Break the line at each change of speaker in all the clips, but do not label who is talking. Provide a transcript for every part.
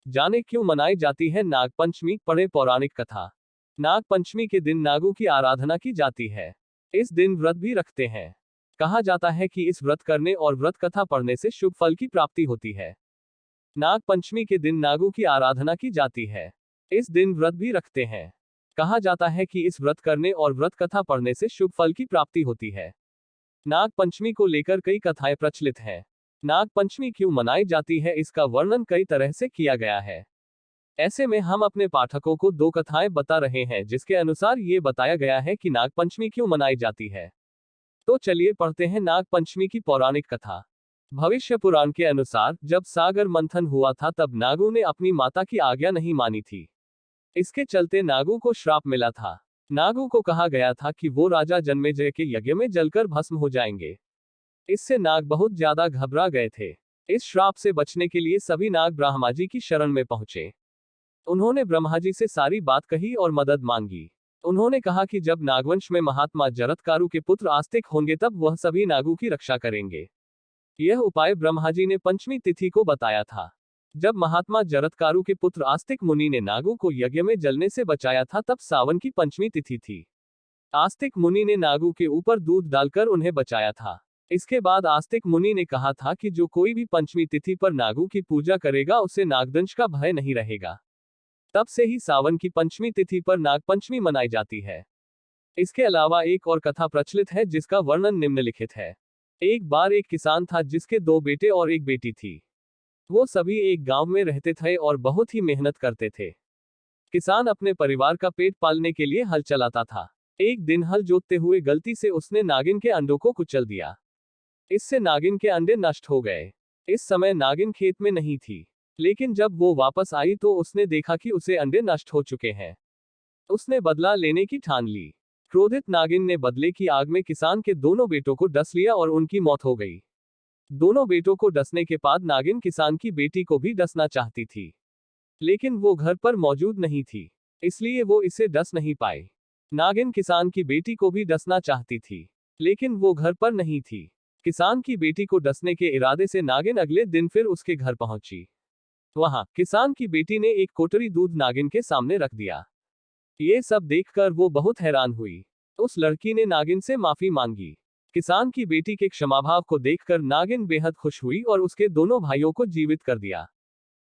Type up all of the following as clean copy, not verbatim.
जाने क्यों मनाई जाती है नाग पंचमी, पढ़े पौराणिक कथा। नाग पंचमी के दिन नागों की आराधना की जाती है। इस दिन व्रत भी रखते हैं। कहा जाता है कि इस व्रत करने और व्रत कथा पढ़ने से शुभ फल की प्राप्ति होती है। नाग पंचमी के दिन नागों की आराधना की जाती है। इस दिन व्रत भी रखते हैं। कहा जाता है कि इस व्रत करने और व्रत कथा पढ़ने से शुभ फल की प्राप्ति होती है। नाग पंचमी को लेकर कई कथाएं प्रचलित हैं। नाग पंचमी क्यों मनाई जाती है, इसका वर्णन कई तरह से किया गया है। ऐसे में हम अपने पाठकों को दो कथाएं बता रहे हैं जिसके अनुसार ये बताया गया है कि नाग पंचमी क्यों मनाई जाती है। तो चलिए पढ़ते हैं नाग पंचमी की पौराणिक कथा। भविष्य पुराण के अनुसार जब सागर मंथन हुआ था तब नागों ने अपनी माता की आज्ञा नहीं मानी थी। इसके चलते नागों को श्राप मिला था। नागों को कहा गया था कि वो राजा जन्मेजय के यज्ञ में जलकर भस्म हो जाएंगे। इससे नाग बहुत ज्यादा घबरा गए थे। इस श्राप से बचने के लिए सभी नाग ब्रह्मा जी की शरण में पहुंचे। उन्होंने ब्रह्मा जी से सारी बात कही और मदद मांगी। उन्होंने कहा कि जब नागवंश में महात्मा जरत्कारु के पुत्र आस्तिक होंगे तब वह सभी नागों की रक्षा करेंगे। यह उपाय ब्रह्मा जी ने पंचमी तिथि को बताया था। जब महात्मा जरत्कारु के पुत्र आस्तिक मुनि ने नागों को यज्ञ में जलने से बचाया था तब सावन की पंचमी तिथि थी। आस्तिक मुनि ने नागों के ऊपर दूध डालकर उन्हें बचाया था। इसके बाद आस्तिक मुनि ने कहा था कि जो कोई भी पंचमी तिथि पर नागों की पूजा करेगा उसे नागदंश का भय नहीं रहेगा। तब से ही सावन की पंचमी तिथि पर नाग पंचमी मनाई जाती है। इसके अलावा एक और कथा प्रचलित है जिसका वर्णन निम्नलिखित है। एक बार एक किसान था जिसके दो बेटे और एक बेटी थी। वो सभी एक गांव में रहते थे और बहुत ही मेहनत करते थे। किसान अपने परिवार का पेट पालने के लिए हल चलाता था। एक दिन हल जोतते हुए गलती से उसने नागिन के अंडों को कुचल दिया। इससे नागिन के अंडे नष्ट हो गए। इस समय नागिन खेत में नहीं थी, लेकिन जब वो वापस आई तो उसने देखा कि उसे अंडे नष्ट हो चुके हैं। उसने बदला लेने की ठान ली। क्रोधित नागिन ने बदले की आग में किसान के दोनों बेटों को डस लिया और उनकी मौत हो गई। दोनों बेटों को डसने के बाद नागिन किसान की बेटी को भी डसना चाहती थी, लेकिन वो घर पर मौजूद नहीं थी, इसलिए वो इसे डस नहीं पाई। नागिन किसान की बेटी को भी डसना चाहती थी, लेकिन वो घर पर नहीं थी। किसान की बेटी को डसने के इरादे से नागिन अगले दिन फिर उसके घर पहुंची। वहां किसान की बेटी ने एक कोटरी दूध नागिन के सामने रख दिया। ये सब देखकर वो बहुत हैरान हुई। उस लड़की ने नागिन से माफी मांगी। किसान की बेटी के क्षमाभाव को देखकर नागिन बेहद खुश हुई और उसके दोनों भाइयों को जीवित कर दिया।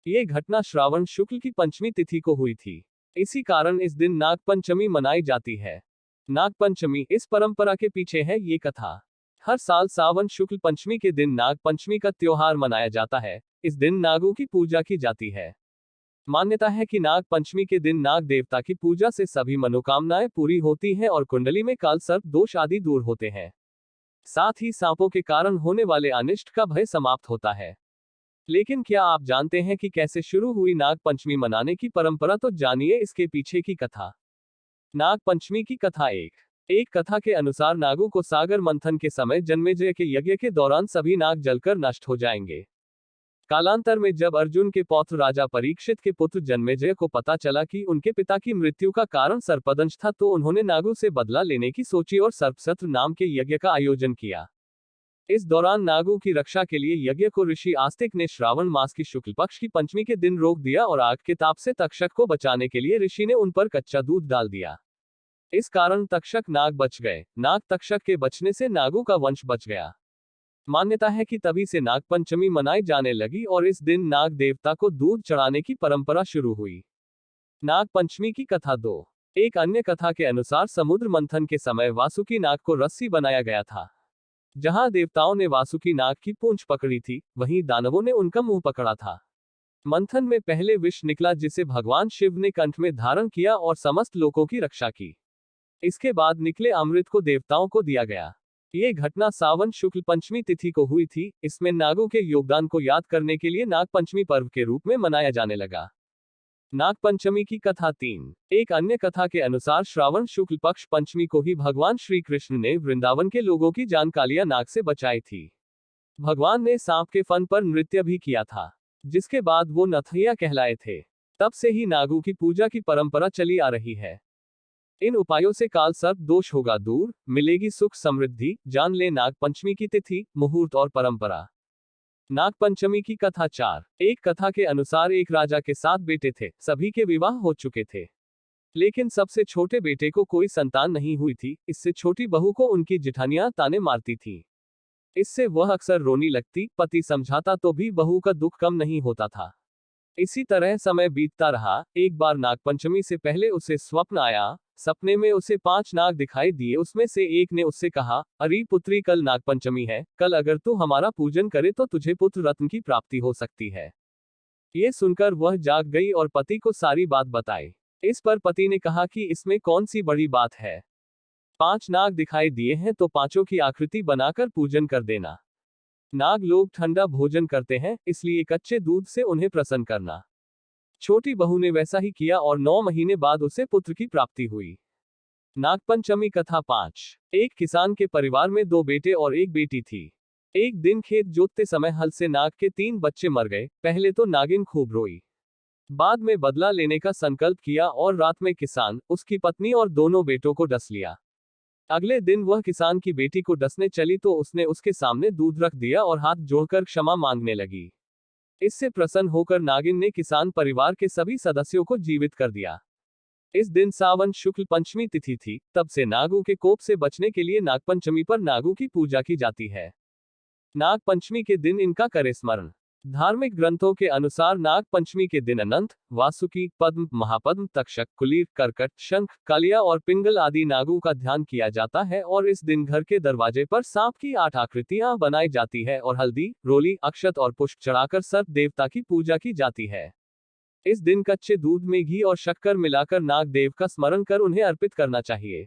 ये घटना श्रावण शुक्ल की पंचमी तिथि को हुई थी। इसी कारण इस दिन नाग पंचमी मनाई जाती है। नाग पंचमी, इस परंपरा के पीछे है ये कथा। हर साल सावन शुक्ल पंचमी के दिन नाग पंचमी का त्योहार मनाया जाता है। इस दिन नागों की पूजा की जाती है। मान्यता है कि नाग पंचमी के दिन नाग देवता की पूजा से सभी मनोकामनाएं पूरी होती हैं और कुंडली में काल सर्प दोष आदि दूर होते हैं। साथ ही सांपों के कारण होने वाले अनिष्ट का भय समाप्त होता है। लेकिन क्या आप जानते हैं कि कैसे शुरू हुई नाग पंचमी मनाने की परंपरा? तो जानिए इसके पीछे की कथा। नाग पंचमी की कथा। एक कथा के अनुसार नागों को सागर मंथन के समय जन्मेजय के यज्ञ के दौरान सभी नाग जलकर नष्ट हो जाएंगे। कालांतर में जब अर्जुन के पौत्र राजा परीक्षित के पुत्र जन्मेजय को पता चला कि उनके पिता की मृत्यु का कारण सर्पदंश था तो उन्होंने नागों से बदला लेने की सोची और सर्पसत्र नाम के यज्ञ का आयोजन किया। इस दौरान नागों की रक्षा के लिए यज्ञ को ऋषि आस्तिक ने श्रावण मास की शुक्ल पक्ष की पंचमी के दिन रोक दिया और आग के ताप से तक्षक को बचाने के लिए ऋषि ने उन पर कच्चा दूध डाल दिया। इस कारण तक्षक नाग बच गए। नाग तक्षक के बचने से नागों का वंश बच गया। मान्यता है कि तभी से नाग पंचमी मनाई जाने लगी और इस दिन नाग देवता को दूध चढ़ाने की परंपरा शुरू हुई। नाग पंचमी की कथा 2। एक अन्य कथा के अनुसार समुद्र मंथन के समय वासुकी नाग को रस्सी बनाया गया था। जहां देवताओं ने वासुकी नाग की पूंछ पकड़ी थी, वहीं दानवों ने उनका मुंह पकड़ा था। मंथन में पहले विष निकला जिसे भगवान शिव ने कंठ में धारण किया और समस्त लोकों की रक्षा की। इसके बाद निकले अमृत को देवताओं को दिया गया। ये घटना सावन शुक्ल पंचमी तिथि को हुई थी। इसमें नागों के योगदान को याद करने के लिए नाग पंचमी पर्व के रूप में मनाया जाने लगा। नाग पंचमी की कथा 3। एक अन्य कथा के अनुसार श्रावण शुक्ल पक्ष पंचमी को ही भगवान श्री कृष्ण ने वृंदावन के लोगों की जान कालिया नाग से बचाई थी। भगवान ने सांप के फन पर नृत्य भी किया था, जिसके बाद वो नथैया कहलाए थे। तब से ही नागों की पूजा की परंपरा चली आ रही है। इन उपायों से काल सर्प दोष होगा दूर, मिलेगी सुख समृद्धि। जान ले नाग पंचमी की तिथि, मुहूर्त और परंपरा। नागपंचमी की कथा 4। एक कथा के अनुसार एक राजा के 7 बेटे थे, सभी के विवाह हो चुके थे। लेकिन सबसे छोटे बेटे को कोई संतान नहीं हुई थी। इससे छोटी बहू को उनकी जिठानियां ताने मारती थी। इससे वह अक्सर रोने लगती। पति समझाता तो भी बहू का दुख कम नहीं होता था। इसी तरह समय बीतता रहा। एक बार नागपंचमी से पहले उसे स्वप्न आया। सपने में उसे 5 नाग दिखाई दिए। उसमें से एक ने उससे कहा, अरे पुत्री, कल नागपंचमी है, कल अगर तू हमारा पूजन करे तो तुझे पुत्र रत्न की प्राप्ति हो सकती है। ये सुनकर वह जाग गई और पति को सारी बात बताई। इस पर पति ने कहा कि इसमें कौन सी बड़ी बात है। 5 नाग दिखाई दिए हैं तो पांचों की आकृति बनाकर पूजन कर देना। नाग लोग ठंडा भोजन करते हैं, इसलिए कच्चे दूध से उन्हें प्रसन्न करना। छोटी बहू ने वैसा ही किया और 9 महीने बाद उसे पुत्र की प्राप्ति हुई। नागपंचमी कथा 5। एक किसान के परिवार में 2 बेटे और एक बेटी थी। एक दिन खेत जोतते समय हल से नाग के 3 बच्चे मर गए। पहले तो नागिन खूब रोई, बाद में बदला लेने का संकल्प किया और रात में किसान, उसकी पत्नी और दोनों बेटों को डस लिया। अगले दिन वह किसान की बेटी को डसने चली तो उसने उसके सामने दूध रख दिया और हाथ जोड़कर क्षमा मांगने लगी। इससे प्रसन्न होकर नागिन ने किसान परिवार के सभी सदस्यों को जीवित कर दिया। इस दिन सावन शुक्ल पंचमी तिथि थी। तब से नागों के कोप से बचने के लिए नागपंचमी पर नागों की पूजा की जाती है। नागपंचमी के दिन इनका करें स्मरण। धार्मिक ग्रंथों के अनुसार नागपंचमी के दिन अनंत, वासुकी, पद्म, महापद्म, तक्षक, कुलीर, करकट, शंख, कालिया और पिंगल आदि नागों का ध्यान किया जाता है और इस दिन घर के दरवाजे पर सांप की 8 आकृतियां बनाई जाती है और हल्दी, रोली, अक्षत और पुष्प चढ़ाकर सर्प देवता की पूजा की जाती है। इस दिन कच्चे दूध में घी और शक्कर मिलाकर नाग देव का स्मरण कर उन्हें अर्पित करना चाहिए।